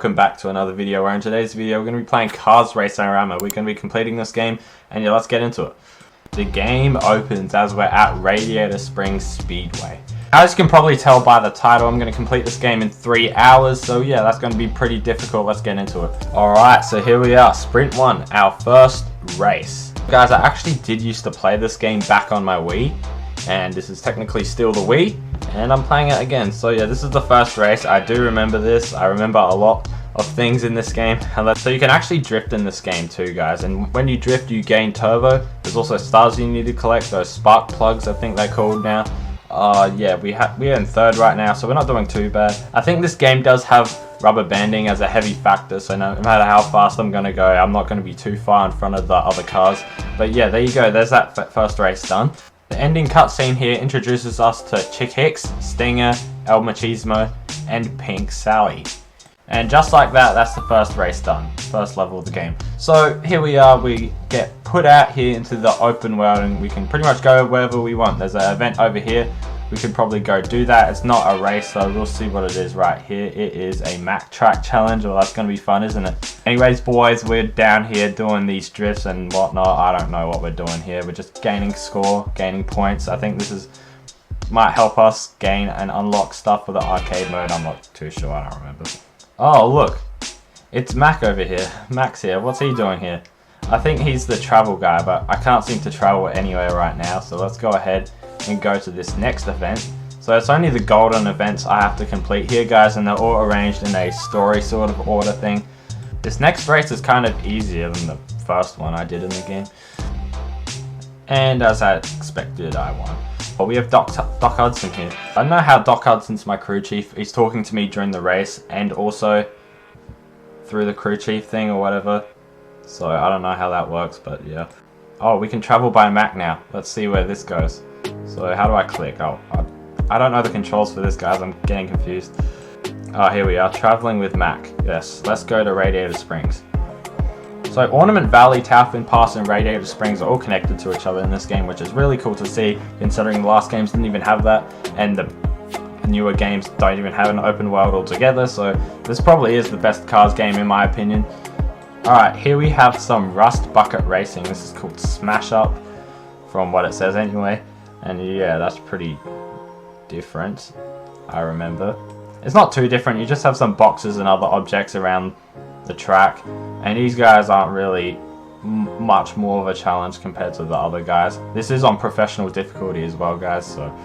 welcome back to another video where in today's video we're going to be playing Cars Race-A-Rama. We're going to be completing this game and yeah, let's get into it. The game opens as we're at Radiator Springs Speedway. As you can probably tell by the title, I'm going to complete this game in 3 hours, so yeah, that's going to be pretty difficult. Let's get into it. Alright, so here we are, Sprint 1, our first race. Guys, I actually did used to play this game back on my Wii, and this is technically still the Wii, and I'm playing it again. So yeah, this is the first race. I do remember this. I remember a lot of things in this game. So you can actually drift in this game too, guys, and when you drift you gain turbo. There's also stars you need to collect, those spark plugs I think they're called now. Yeah, we're in third right now, so we're not doing too bad. I think this game does have rubber banding as a heavy factor, so no matter how fast I'm going to go, I'm not going to be too far in front of the other cars. But yeah, there you go, there's that first race done. The ending cutscene here introduces us to Chick Hicks, Stinger, El Machismo, and Pink Sally. And just like that, that's the first race done, first level of the game. So here we are, we get put out here into the open world and we can pretty much go wherever we want. There's an event over here, we could probably go do that. It's not a race, so we'll see what it is right here. It is a Mack Track Challenge. Well, that's going to be fun, isn't it? Anyways, boys, we're down here doing these drifts and whatnot. I don't know what we're doing here. We're just gaining score, gaining points. I think this might help us gain and unlock stuff for the arcade mode. I'm not too sure, I don't remember. Oh, look. It's Mac over here. Mac's here. What's he doing here? I think he's the travel guy, but I can't seem to travel anywhere right now. So let's go ahead and go to this next event. So it's only the golden events I have to complete here, guys, and they're all arranged in a story sort of order thing. This next race is kind of easier than the first one I did in the game. And as I expected, I won. But we have Doc Hudson here. I don't know how Doc Hudson's my crew chief. He's talking to me during the race and also through the crew chief thing or whatever. So I don't know how that works, but yeah. Oh, we can travel by Mac now. Let's see where this goes. So how do I click? Oh, I don't know the controls for this, guys. I'm getting confused. Oh, here we are, traveling with Mac. Yes, let's go to Radiator Springs. So Ornament Valley, Tailfin Pass, and Radiator Springs are all connected to each other in this game, which is really cool to see, considering the last games didn't even have that, and the newer games don't even have an open world altogether. So this probably is the best Cars game in my opinion. Alright, here we have some Rust Bucket Racing. This is called Smash Up, from what it says anyway. And yeah, that's pretty different, I remember. It's not too different, you just have some boxes and other objects around the track. And these guys aren't really much more of a challenge compared to the other guys. This is on professional difficulty as well, guys, so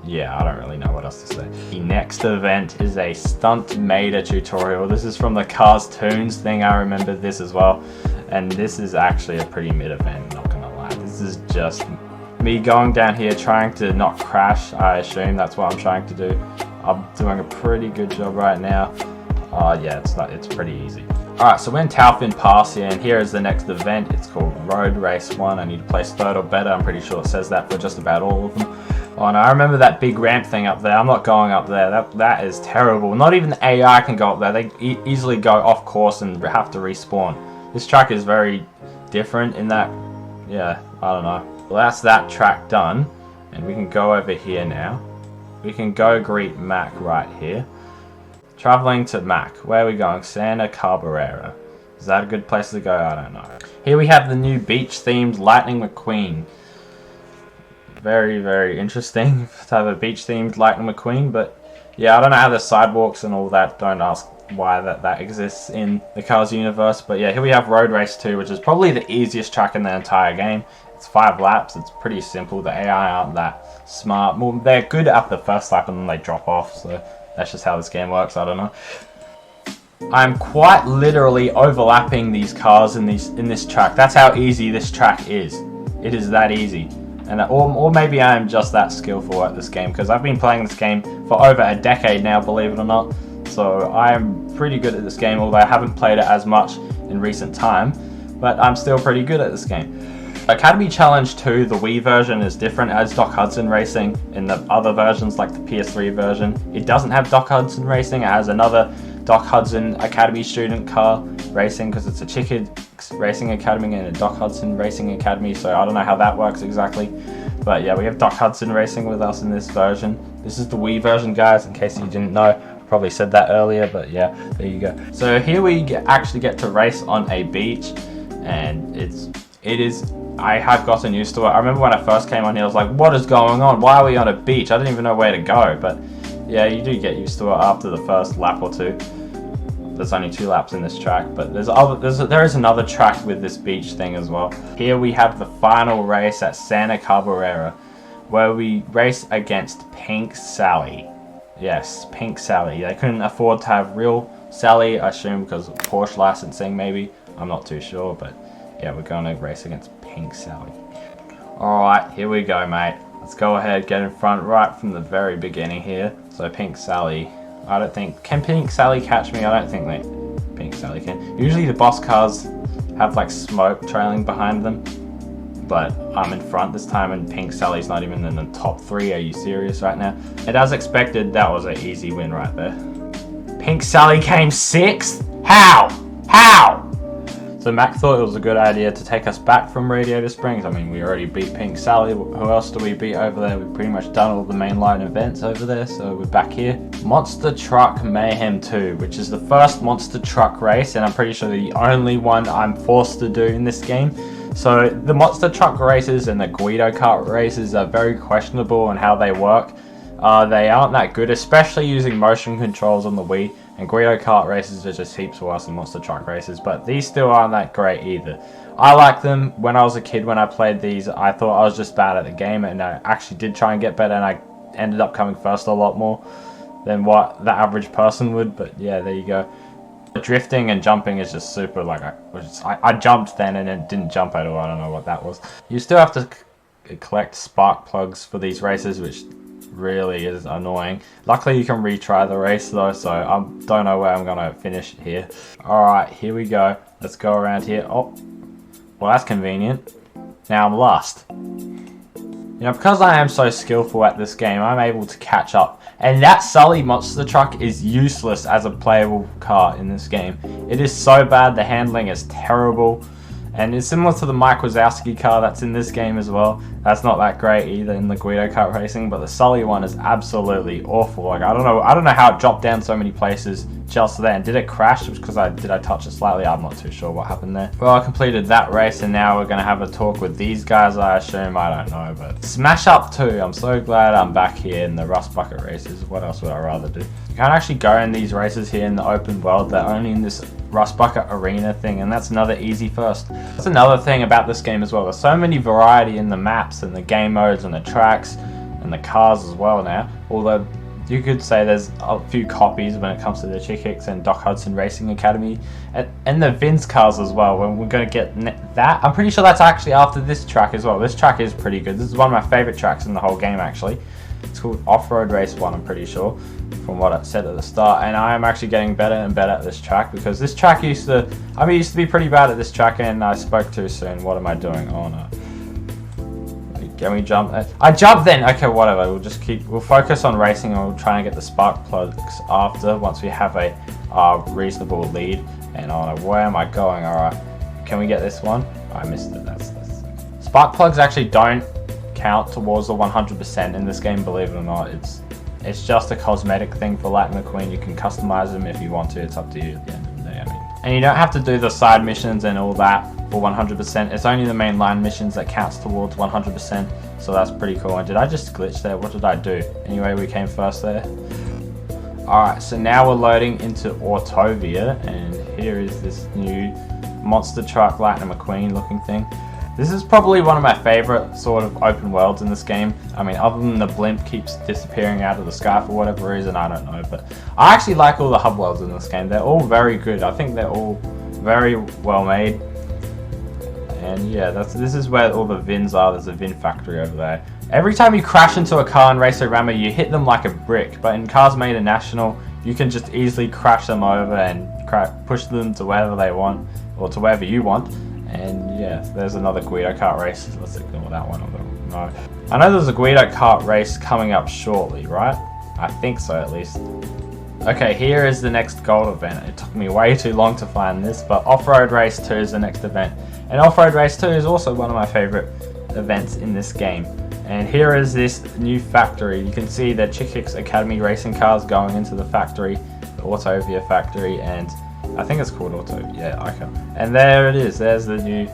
yeah, I don't really know what else to say. The next event is a Stunt Mater tutorial. This is from the Cars Toons thing, I remember this as well. And this is actually a pretty mid event, not gonna lie. This is just me going down here trying to not crash. I assume that's what I'm trying to do. I'm doing a pretty good job right now. Yeah, it's pretty easy. Alright, so we're in Tailfin Pass here, and here is the next event. It's called Road Race 1. I need to place third or better. I'm pretty sure it says that for just about all of them. Oh, and I remember that big ramp thing up there. I'm not going up there. That is terrible. Not even the AI can go up there. They easily go off course and have to respawn. This track is very different in that, yeah, I don't know. Well, that's that track done, and we can go over here now. We can go greet Mac right here. Traveling to Mac. Where are we going? Santa Cabrera. Is that a good place to go? I don't know. Here we have the new beach-themed Lightning McQueen. Very, very interesting to have a beach-themed Lightning McQueen, but yeah, I don't know how the sidewalks and all that. Don't ask why that exists in the Cars universe, but yeah, here we have Road Race 2, which is probably the easiest track in the entire game. It's 5 laps, it's pretty simple. The AI aren't that smart. Well, they're good at the first lap and then they drop off, so that's just how this game works, I don't know. I'm quite literally overlapping these cars in this track. That's how easy this track is. It is that easy. And or maybe I am just that skillful at this game, because I've been playing this game for over a decade now, believe it or not. So I am pretty good at this game, although I haven't played it as much in recent time. But I'm still pretty good at this game. Academy Challenge 2, the Wii version, is different as Doc Hudson Racing. In the other versions, like the PS3 version, it doesn't have Doc Hudson Racing. It has another Doc Hudson Academy student car racing, because it's a Chick Hicks Racing Academy and a Doc Hudson Racing Academy, so I don't know how that works exactly. But yeah, we have Doc Hudson Racing with us in this version. This is the Wii version, guys, in case you didn't know. Probably said that earlier, but yeah, there you go. So here we actually get to race on a beach, and I have gotten used to it. I remember when I first came on here, I was like, what is going on? Why are we on a beach? I didn't even know where to go, but yeah, you do get used to it after the first lap or two. There's only 2 laps in this track, but there is another track with this beach thing as well. Here we have the final race at Santa Cabrera, where we race against Pink Sally. Yes, Pink Sally. They couldn't afford to have real Sally, I assume because of Porsche licensing maybe. I'm not too sure, but yeah, we're going to race against Pink Sally. Alright, here we go, mate. Let's go ahead, get in front right from the very beginning here. So Pink Sally, I don't think, can Pink Sally catch me? I don't think Pink Sally can. Usually the boss cars have like smoke trailing behind them, but I'm in front this time and Pink Sally's not even in the top 3. Are you serious right now? And as expected, that was an easy win right there. Pink Sally came 6th? How? How? So Mac thought it was a good idea to take us back from Radiator Springs. I mean, we already beat Pink Sally. Who else do we beat over there? We've pretty much done all the mainline events over there, so we're back here. Monster Truck Mayhem 2, which is the first monster truck race, and I'm pretty sure the only one I'm forced to do in this game. So the monster truck races and the Guido kart races are very questionable on how they work. They aren't that good, especially using motion controls on the Wii. And Guido kart races are just heaps worse than monster truck races, but these still aren't that great either. I like them. When I was a kid, when I played these, I thought I was just bad at the game, and I actually did try and get better, and I ended up coming first a lot more than what the average person would. But yeah, there you go. The drifting and jumping is just super. Like I jumped then and it didn't jump at all. I don't know what that was. You still have to collect spark plugs for these races, which really is annoying. Luckily you can retry the race though, so I don't know where I'm gonna finish here. Alright, here we go. Let's go around here. Oh, well, that's convenient. Now I'm lost. You know, because I am so skillful at this game, I'm able to catch up. And that Sully monster truck is useless as a playable car in this game. It is so bad, the handling is terrible. And it's similar to the Mike Wazowski car that's in this game as well. That's not that great either in the Guido kart racing, but the Sully one is absolutely awful. Like I don't know how it dropped down so many places just then. Did it crash? Because did I touch it slightly? I'm not too sure what happened there. Well, I completed that race and now we're gonna have a talk with these guys, I assume. I don't know, but Smash Up 2. I'm so glad I'm back here in the Rust Bucket races. What else would I rather do? You can't actually go in these races here in the open world. They're only in this Rust Bucket arena thing, and that's another easy first. That's another thing about this game as well. There's so many variety in the maps and the game modes and the tracks and the cars as well now. Although you could say there's a few copies when it comes to the Chick Hicks and Doc Hudson Racing Academy and the Vince cars as well. When we're going to get that, I'm pretty sure that's actually after this track as well. This track is pretty good. This is one of my favorite tracks in the whole game actually. It's called Off-Road Race 1, I'm pretty sure, from what I said at the start, and I am actually getting better and better at this track because this track used to be pretty bad at this track and I spoke too soon. What am I doing? Oh no. Can we jump? I jumped then! Okay, whatever, we'll focus on racing and we'll try and get the spark plugs after, once we have a reasonable lead. And oh no, where am I going? Alright, can we get this one? I missed it, that's spark plugs actually don't count towards the 100% in this game, believe it or not. It's just a cosmetic thing for Lightning McQueen. You can customize them if you want to. It's up to you at the end of the day. I mean, and you don't have to do the side missions and all that for 100%. It's only the main line missions that counts towards 100%. So that's pretty cool. And did I just glitch there? What did I do? Anyway, we came first there. Alright, so now we're loading into Autovia, and here is this new monster truck Lightning McQueen looking thing. This is probably one of my favorite sort of open worlds in this game. I mean, other than the blimp keeps disappearing out of the sky for whatever reason, I don't know. But I actually like all the hub worlds in this game. They're all very good. I think they're all very well made. And yeah, this is where all the VINs are. There's a VIN factory over there. Every time you crash into a car in Race-O-Rama, you hit them like a brick. But in Cars Made National, you can just easily crash them over and push them to wherever they want, or to wherever you want. And yeah, there's another Guido kart race. Let's ignore that one. No. I know there's a Guido kart race coming up shortly, right? I think so, at least. Okay, here is the next gold event. It took me way too long to find this, but Off-Road Race 2 is the next event. And Off-Road Race 2 is also one of my favorite events in this game. And here is this new factory. You can see the Chickix Academy racing cars going into the factory, the Autovia factory, and I think it's called Auto, yeah, okay. And there it is, there's the new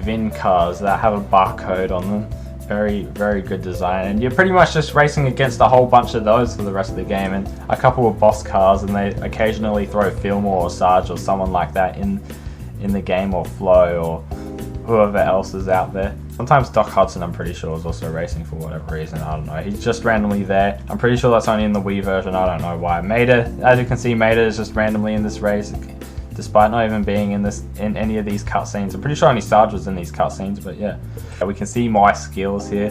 VIN cars that have a barcode on them. Very, very good design, and you're pretty much just racing against a whole bunch of those for the rest of the game, and a couple of boss cars, and they occasionally throw Fillmore or Sarge or someone like that in the game, or Flo, or whoever else is out there. Sometimes Doc Hudson, I'm pretty sure, is also racing for whatever reason. I don't know. He's just randomly there. I'm pretty sure that's only in the Wii version. I don't know why. Mater, as you can see, Mater is just randomly in this race, despite not even being in any of these cutscenes. I'm pretty sure only Sarge was in these cutscenes, but yeah. We can see my skills here.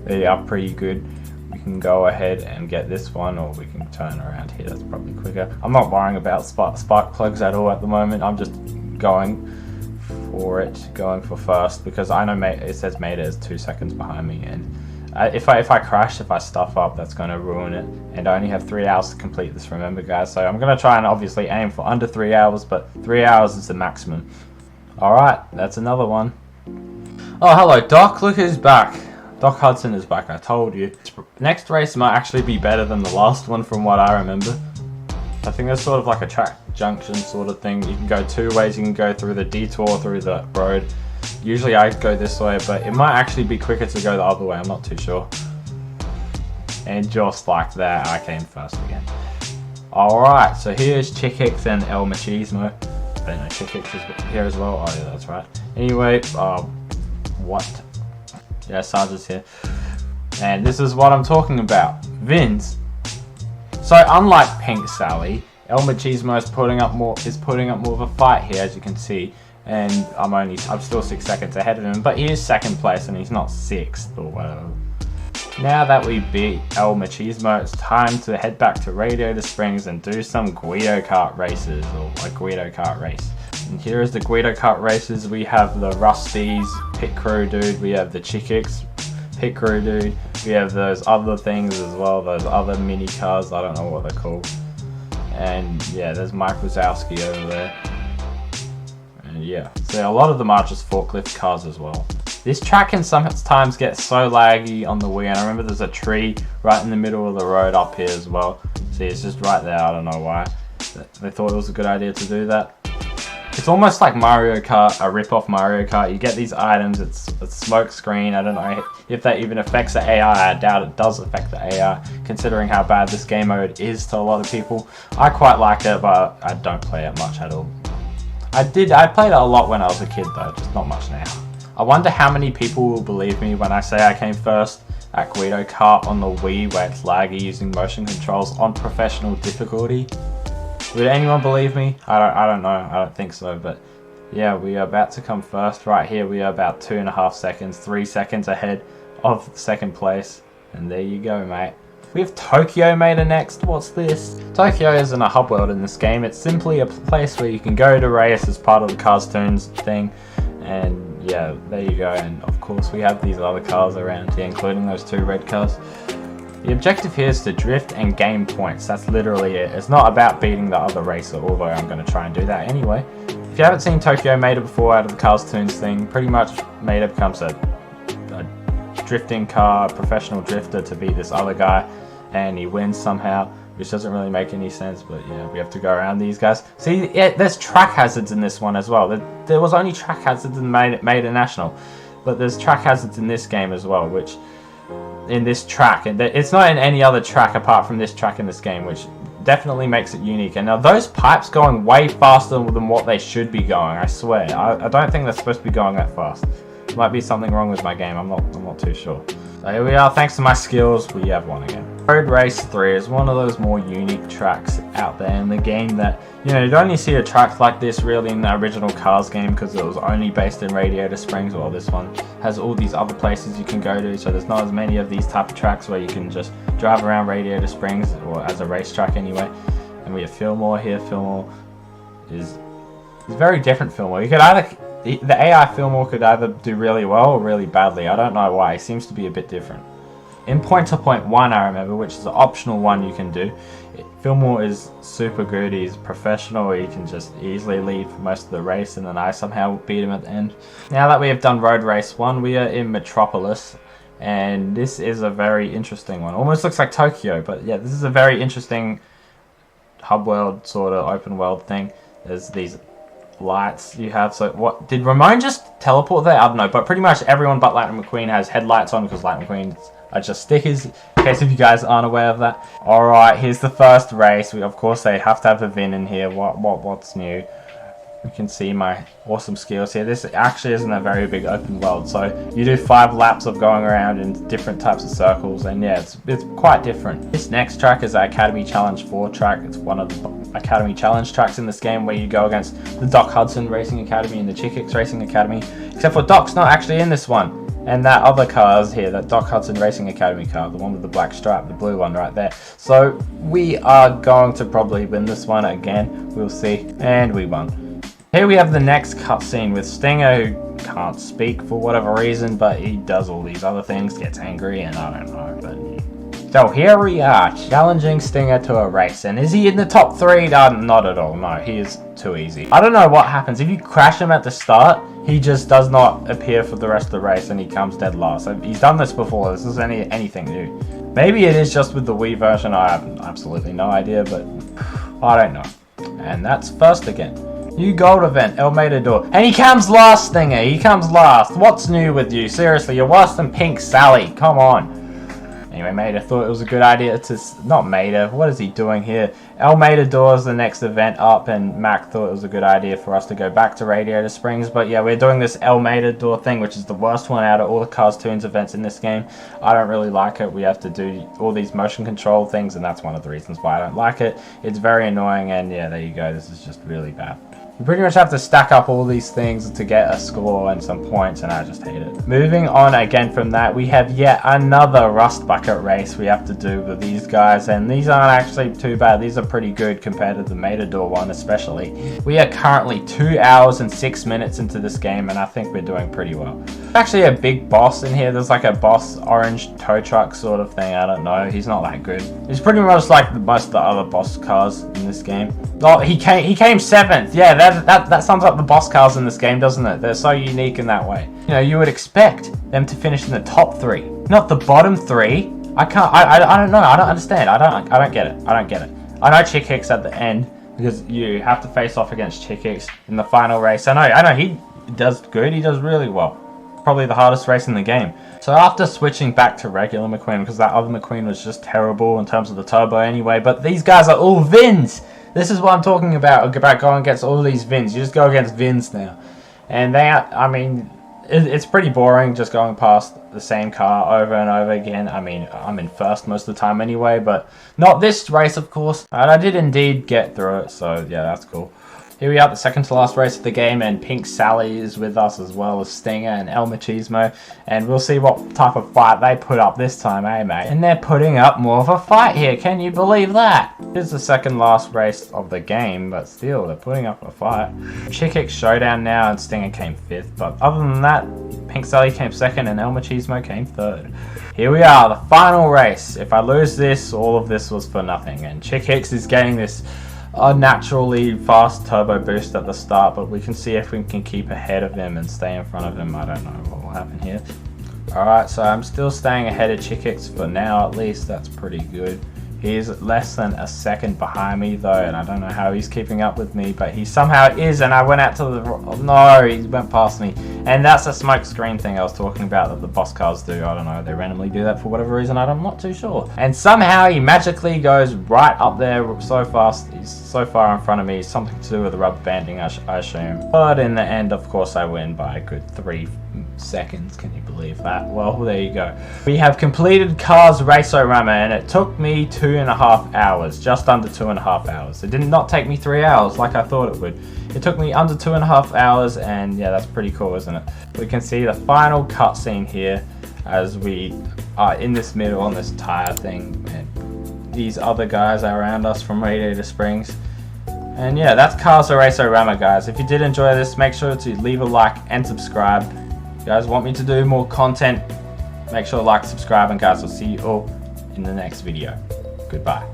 They are pretty good. We can go ahead and get this one, or we can turn around here. That's probably quicker. I'm not worrying about spark plugs at all at the moment. I'm just going for first, because I know it says Mater is 2 seconds behind me, and if I crash, if I stuff up, that's going to ruin it. And I only have 3 hours to complete this, remember guys, so I'm going to try and obviously aim for under 3 hours, but 3 hours is the maximum. Alright, that's another one. Oh, hello Doc, look who's back. Doc Hudson is back, I told you. Next race might actually be better than the last one from what I remember. I think there's sort of like a track junction sort of thing. You can go two ways. You can go through the detour through the road. Usually I go this way, but it might actually be quicker to go the other way. I'm not too sure. And just like that, I came first again. Alright, so here's Chickix and El Machismo. I don't know, Chickix is here as well. Oh yeah, that's right. Anyway, what? Yeah, Sarge is here. And this is what I'm talking about. VINs. So unlike Pink Sally, El Machismo is putting up more of a fight here, as you can see, and I'm still 6 seconds ahead of him, but he is second place and he's not 6th or whatever. Now that we beat El Machismo, it's time to head back to Radiator Springs and do some Guido Kart races, or a Guido Kart race. And here is the Guido Kart races. We have the Rusty's pit crew dude, we have the Chickix pit crew dude, we have those other things as well, those other mini cars, I don't know what they're called. And yeah, there's Mike Wazowski over there. And yeah, so a lot of them are just forklift cars as well. This track can sometimes get so laggy on the Wii, and I remember there's a tree right in the middle of the road up here as well. See, it's just right there, I don't know why. They thought it was a good idea to do that. It's almost like Mario Kart, a rip-off Mario Kart. You get these items, it's a smoke screen. I don't know if that even affects the AI. I doubt it does affect the AI, considering how bad this game mode is to a lot of people. I quite like it, but I don't play it much at all. I played it a lot when I was a kid though, just not much now. I wonder how many people will believe me when I say I came first at Guido Kart on the Wii, where it's laggy using motion controls on professional difficulty. Would anyone believe me? I don't know. I don't think so, but yeah, we are about to come first. Right here, we are about 2.5 seconds, 3 seconds ahead of second place. And there you go, mate. We have Tokyo Mater next. What's this? Tokyo isn't a hub world in this game. It's simply a place where you can go to race as part of the Cars Toons thing. And yeah, there you go. And of course, we have these other cars around here, including those 2 red cars. The objective here is to drift and gain points. That's literally it. It's not about beating the other racer, although I'm going to try and do that anyway. If you haven't seen Tokyo Mater before out of the Cars Toons thing, pretty much Mater becomes a drifting car, professional drifter to beat this other guy, and he wins somehow, which doesn't really make any sense, but yeah, we have to go around these guys. See, yeah, there's track hazards in this one as well. There was only track hazards in Mater National, but there's track hazards in this game as well, which in this track, and it's not in any other track apart from this track in this game, which definitely makes it unique. And now those pipes going way faster than what they should be going, I swear. I don't think they're supposed to be going that fast. Might be something wrong with my game, I'm not too sure. So here we are, thanks to my skills, we have won again. Road Race 3 is one of those more unique tracks out there in the game that, you know, you'd only see a track like this really in the original Cars game, because it was only based in Radiator Springs, while this one has all these other places you can go to, so there's not as many of these type of tracks where you can just drive around Radiator Springs, or as a racetrack anyway. And we have Fillmore here. Fillmore is very different. Fillmore, you could either, the AI Fillmore could either do really well or really badly. I don't know why, it seems to be a bit different. In Point to Point 1, I remember, which is an optional one you can do, Fillmore is super good. He's professional, he can just easily lead for most of the race, and then I somehow beat him at the end. Now that we have done Road Race 1, we are in Metropolis, And this is a very interesting one. Almost looks like Tokyo, but yeah, this is a very interesting hub world sort of open world thing. There's these lights you have. So what did Ramon just teleport there? I don't know, but pretty much everyone but Lightning McQueen has headlights on because Lightning McQueen are just stickers, in case if you guys aren't aware of that. Alright, here's the first race. Of course they have to have a VIN in here. What's new? You can see my awesome skills here. This actually isn't a very big open world, so you do 5 laps of going around in different types of circles, and yeah, it's quite different. This next track is the Academy Challenge 4 track. It's one of the Academy Challenge tracks in this game where you go against the Doc Hudson Racing Academy and the Chickix Racing Academy, except for Doc's not actually in this one. And that other car is here, that Doc Hudson Racing Academy car, the one with the black stripe, the blue one right there. So we are going to probably win this one again. We'll see. And we won. Here we have the next cutscene with Stinger, who can't speak for whatever reason, but he does all these other things, gets angry, and I don't know. But so here we are, challenging Stinger to a race. And is he in the top 3? Not at all. No, he is too easy. I don't know what happens. If you crash him at the start, he just does not appear for the rest of the race and he comes dead last. So he's done this before. This isn't anything new. Maybe it is just with the Wii version. I have absolutely no idea, but I don't know. And that's first again. New gold event, El Matador. And he comes last, Stinger. He comes last. What's new with you? Seriously, you're worse than Pink Sally. Come on. Anyway, Mater thought it was a good idea to... Not Mater. What is he doing here? El Matador is the next event up, and Mac thought it was a good idea for us to go back to Radiator Springs. But yeah, we're doing this El Matador thing, which is the worst one out of all the Cars Toons events in this game. I don't really like it. We have to do all these motion control things, and that's one of the reasons why I don't like it. It's very annoying, and yeah, there you go. This is just really bad. You pretty much have to stack up all these things to get a score and some points, and I just hate it. Moving on again from that, we have yet another Rust Bucket race we have to do with these guys, and these aren't actually too bad. These are pretty good compared to the Matador one especially. We are currently 2 hours and 6 minutes into this game, and I think we're doing pretty well. There's actually a big boss in here. There's like a boss orange tow truck sort of thing. I don't know. He's not that good. He's pretty much like most of the other boss cars in this game. Oh, he came 7th. Yeah, that sums up the boss cars in this game, doesn't it? They're so unique in that way. You know, you would expect them to finish in the top 3, not the bottom 3. I don't know. I don't understand. I don't get it. I don't get it. I know Chickix at the end because you have to face off against Chickix in the final race. I know he does good. He does really well. Probably the hardest race in the game. So after switching back to regular McQueen, because that other McQueen was just terrible in terms of the turbo anyway, but these guys are all VINs. This is what I'm talking about going against all these VINs. You just go against VINs now. And they are, I mean, it's pretty boring just going past the same car over and over again. I mean, I'm in first most of the time anyway, but not this race, of course. And I did indeed get through it, so yeah, that's cool. Here we are, the second to last race of the game, and Pink Sally is with us as well as Stinger and El Machismo, and we'll see what type of fight they put up this time, eh mate? And they're putting up more of a fight here, can you believe that? It's the second last race of the game, but still, they're putting up a fight. Chickix Showdown now, and Stinger came 5th, but other than that, Pink Sally came 2nd and El Machismo came 3rd. Here we are, the final race. If I lose this, all of this was for nothing, and Chickix is getting this unnaturally fast turbo boost at the start, but we can see if we can keep ahead of him and stay in front of him. I don't know what will happen here. Alright, so I'm still staying ahead of Chickix for now, at least. That's pretty good. He's less than a second behind me though, and I don't know how he's keeping up with me, but he somehow is, and I went out to the... No, he went past me. And that's a smoke screen thing I was talking about that the boss cars do. I don't know, they randomly do that for whatever reason, I'm not too sure. And somehow he magically goes right up there so fast. He's so far in front of me. Something to do with the rubber banding, I assume. But in the end, of course, I win by a good 3 seconds. Can you believe that? Well, there you go. We have completed Cars Race-O-Rama, and it took me 2.5 hours, just under 2.5 hours. It did not take me 3 hours like I thought it would. It took me under 2.5 hours, and yeah, that's pretty cool, isn't it? We can see the final cutscene here as we are in this middle on this tire thing, and these other guys are around us from Radiator Springs. And yeah, that's Cars Race-O-Rama, guys. If you did enjoy this, make sure to leave a like and subscribe. If you guys want me to do more content, make sure to like, subscribe, and guys, I'll see you all in the next video. Goodbye.